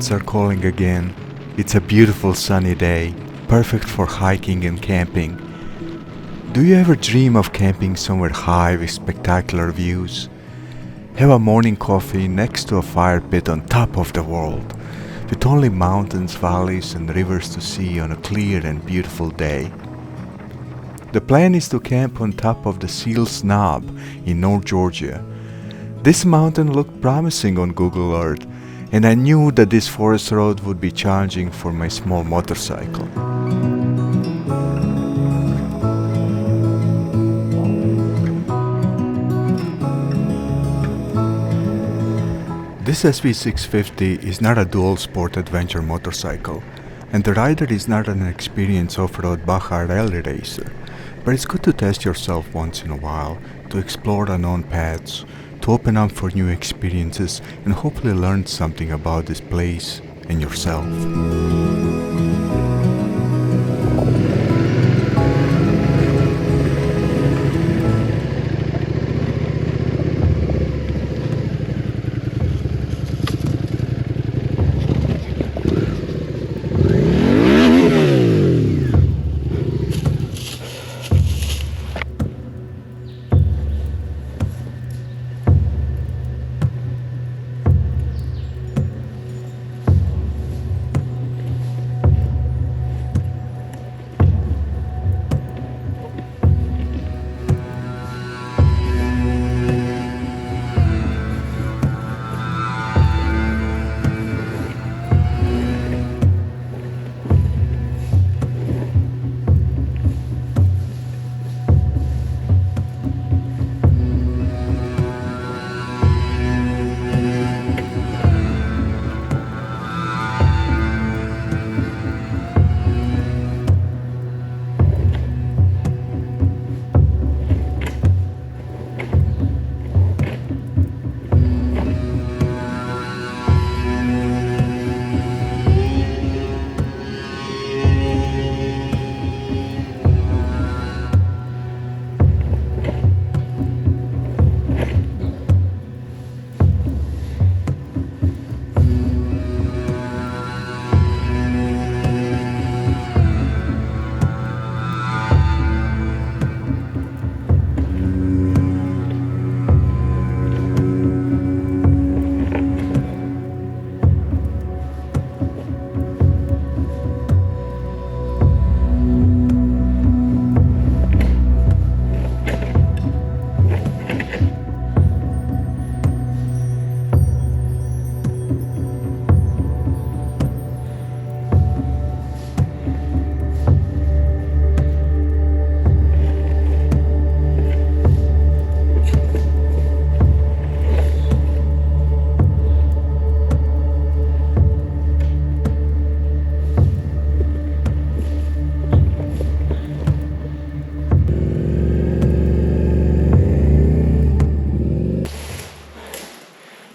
mountains are calling again. It's a beautiful sunny day, perfect for hiking and camping. Do you ever dream of camping somewhere high with spectacular views? Have a morning coffee next to a fire pit on top of the world, with only mountains, valleys, and rivers to see on a clear and beautiful day. The plan is to camp on top of the Seals Knob in North Georgia. This mountain looked promising on Google Earth, and I knew that this forest road would be challenging for my small motorcycle. This SV650 is not a dual sport adventure motorcycle, and the rider is not an experienced off-road Baja rally racer, but it's good to test yourself once in a while, to explore unknown paths, to open up for new experiences, and hopefully learn something about this place and yourself.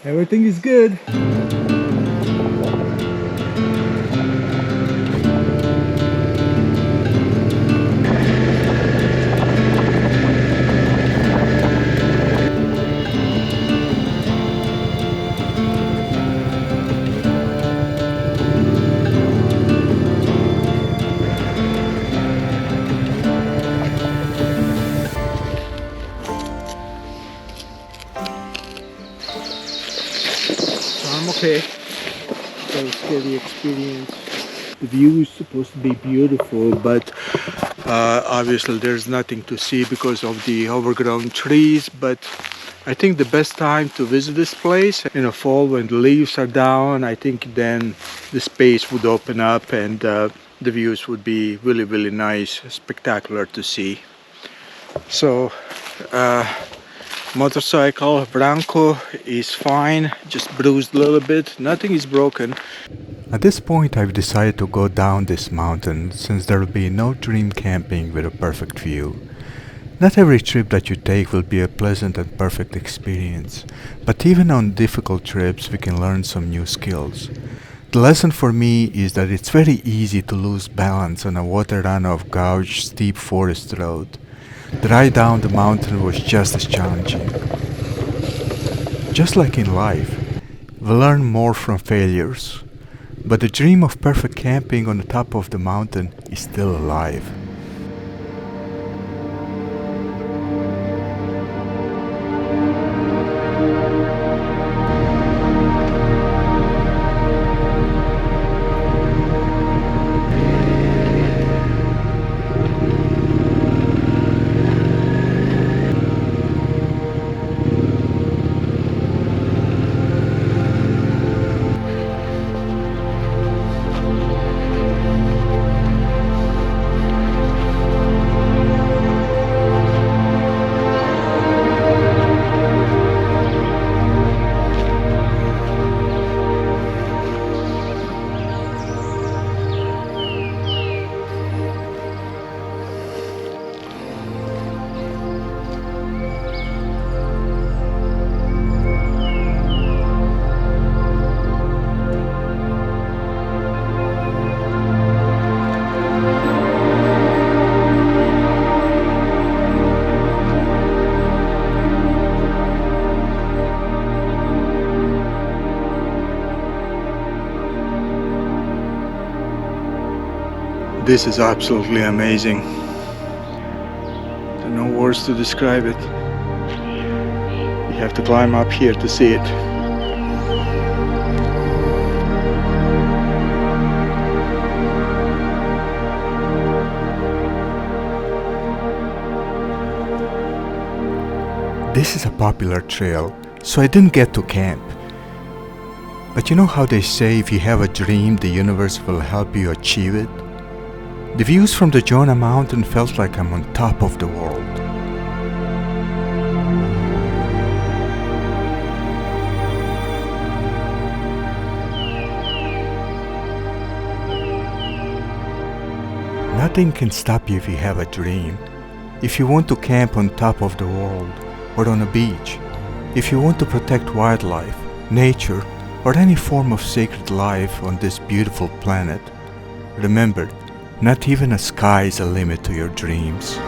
Everything is good. I'm okay. That was a scary experience. The view is supposed to be beautiful, but obviously there's nothing to see because of the overgrown trees. But I think the best time to visit this place in the fall, when the leaves are down, I think then the space would open up and the views would be really, really nice, spectacular to see. So motorcycle Bronco is fine, just bruised a little bit, nothing is broken. At this point I've decided to go down this mountain, since there will be no dream camping with a perfect view. Not every trip that you take will be a pleasant and perfect experience, but even on difficult trips we can learn some new skills. The lesson for me is that it's very easy to lose balance on a water runoff gouged steep forest road. The ride down the mountain was just as challenging. Just like in life, we learn more from failures. But the dream of perfect camping on the top of the mountain is still alive. This is absolutely amazing. There are no words to describe it. You have to climb up here to see it. This is a popular trail, so I didn't get to camp. But you know how they say if you have a dream, the universe will help you achieve it? The views from the Yonah Mountain felt like I'm on top of the world. Nothing can stop you if you have a dream. If you want to camp on top of the world or on a beach, if you want to protect wildlife, nature, or any form of sacred life on this beautiful planet, remember, not even a sky is a limit to your dreams.